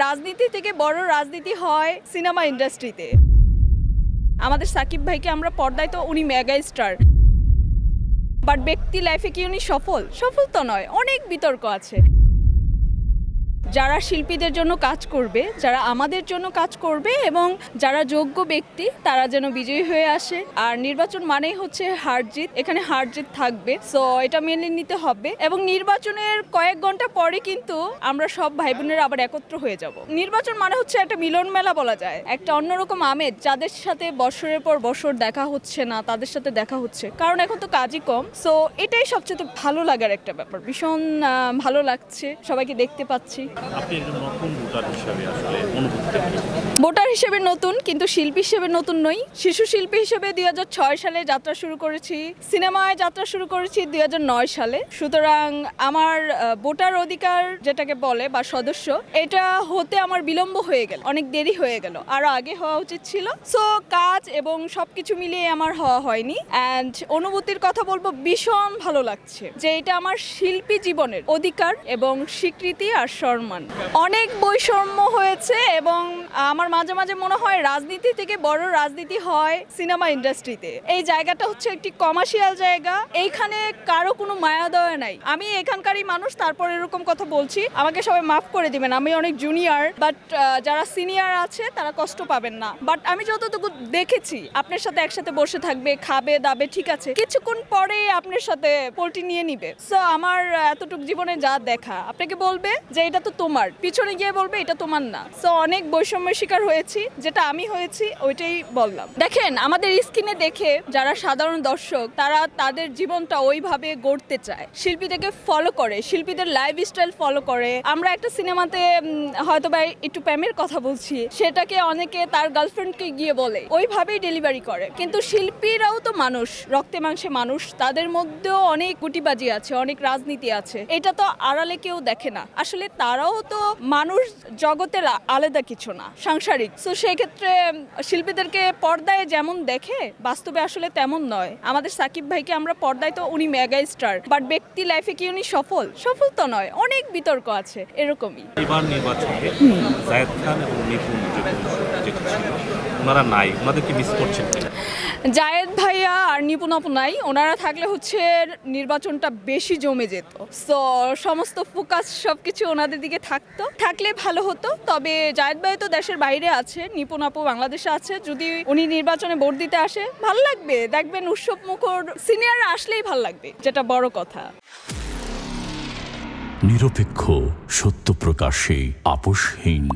রাজনীতি থেকে বড় রাজনীতি হয় সিনেমা ইন্ডাস্ট্রিতে। আমাদের সাকিব ভাইকে আমরা পর্দায় তো উনি মেগা স্টার, বাট ব্যক্তি লাইফে কি উনি সফল? সফল তো নয়, অনেক বিতর্ক আছে। যারা শিল্পীদের জন্য কাজ করবে, যারা আমাদের জন্য কাজ করবে এবং যারা যোগ্য ব্যক্তি তারা যেন বিজয়ী হয়ে আসে। আর নির্বাচন মানেই হচ্ছে হার জিত, এখানে হার জিত থাকবে, সো এটা মেনে নিতে হবে। এবং নির্বাচনের কয়েক ঘন্টা পরে কিন্তু আমরা সব ভাই বোনেরা আবার একত্র হয়ে যাব। নির্বাচন মানে হচ্ছে একটা মিলন মেলা বলা যায়, একটা অন্যরকম আমেজ। যাদের সাথে বছরের পর বছর দেখা হচ্ছে না তাদের সাথে দেখা হচ্ছে, কারণ এখন তো কাজই কম। সো এটাই সবচেয়ে ভালো লাগার একটা ব্যাপার, ভীষণ ভালো লাগছে, সবাইকে দেখতে পাচ্ছি। আপনি একজন নতুন ভোটার হিসেবে আসলে অনুভূতিটা কি? ভোটার হিসেবে নতুন, কিন্তু শিল্পী হিসেবে নতুন নই। শিশু শিল্পী হিসেবে 2006 সালে যাত্রা শুরু করেছি, সিনেমায় যাত্রা শুরু করেছি 2009 সালে। সুতরাং আমার ভোটার অধিকার যেটাকে বলে বা সদস্য, এটা হতে আমার বিলম্ব হয়ে গেল, অনেক দেরি হয়ে গেল, আরো আগে হওয়া উচিত ছিল। সো কাজ এবং সবকিছু মিলিয়ে আমার হওয়া হয়নি। অ্যান্ড অনুভূতির কথা বলবো, ভীষণ ভালো লাগছে যে এটা আমার শিল্পী জীবনের অধিকার এবং স্বীকৃতি আর সম্মান। অনেক বৈষম্য হয়েছে এবং আমার মাঝে মাঝে মনে হয় রাজনীতি থেকে বড় রাজনীতি হয় সিনেমা ইন্ডাস্ট্রিতে। এই জায়গাটা হচ্ছে একটি কমার্শিয়াল জায়গা, এইখানে কারো কোনো মায়া দয়া নাই। আমি এখানকারই মানুষ, তারপর এরকম কথা বলছি, আমাকে সবাই মাফ করে দিবেন, আমি অনেক জুনিয়র, বাট যারা সিনিয়র আছে তারা কষ্ট পাবেন না। বাট আমি যতটুকু দেখেছি, আপনার সাথে একসাথে বসে থাকবে, খাবে দাবে, ঠিক আছে, কিছুক্ষণ পরে আপনার সাথে পোল্টি নিয়ে নিবে। সো আমার এতটুকু জীবনে যা দেখা, আপনাকে বলবে যে এটা তো তোমার, পিছনে গিয়ে বলবে এটা তোমার না। সো অনেক বৈষম্যের শিকার হয়েছি, যেটা আমি হয়েছি ওইটাই বললাম। দেখেন, আমাদের স্ক্রিনে দেখে যারা সাধারণ দর্শক তারা তাদের জীবনটা ওইভাবে গড়তে চায়, শিল্পীদেরকে ফলো করে, শিল্পীদের লাইফস্টাইল ফলো করে। আমরা একটা সিনেমাতে হয়তো বা একটু প্রেমের কথা বলছি, সেটাকে অনেকে তার গার্লফ্রেন্ডকে গিয়ে বলে, ওইভাবেই ডেলিভারি করে। কিন্তু শিল্পীরাও তো মানুষ, রক্তে মাংসে মানুষ, তাদের মধ্যেও অনেক গুটিবাজি আছে, অনেক রাজনীতি আছে, এটা তো আড়ালে কেউ দেখে না। আসলে তারাও তো মানুষ, জগতের আলাদা কিছু না, সাংসারিক। সো সেই ক্ষেত্রে শিল্পীদেরকে পর্দায় যেমন দেখে, বাস্তবে আসলে তেমন নয়। আমাদের সাকিব ভাইকে আমরা পর্দায় তো উনি মেগা স্টার, বাট ব্যক্তি লাইফে কি উনি সফল? সফল তো নয়, অনেক বিতর্ক আছে, এরকমই। এবার নির্বাচনে জায়েদ খান এবং নিপুণ যেটা ছিল, ওনারা নাই, ওনাদেরকে মিস করছেন কিনা? জায়েদ ভাইয়া আর নিপুণ আপু নাই, ওনারা থাকলে হচ্ছে নির্বাচনটা বেশি জমে যেত। সো সমস্ত ফোকাস সবকিছু ওনাদের দিকে থাকলে ভালো হতো। তবে জায়েদ ভাই তো দেশের বাইরে আছে, নিপুণ আপু বাংলাদেশে আছে। যদি উনি নির্বাচনে ভোট দিতে আসে, ভালো লাগবে, দেখবেন উৎসব মুখর, সিনিয়ররা আসলেই ভালো লাগবে, যেটা বড় কথা। নিরপেক্ষ, সত্য প্রকাশে আপোষহীন।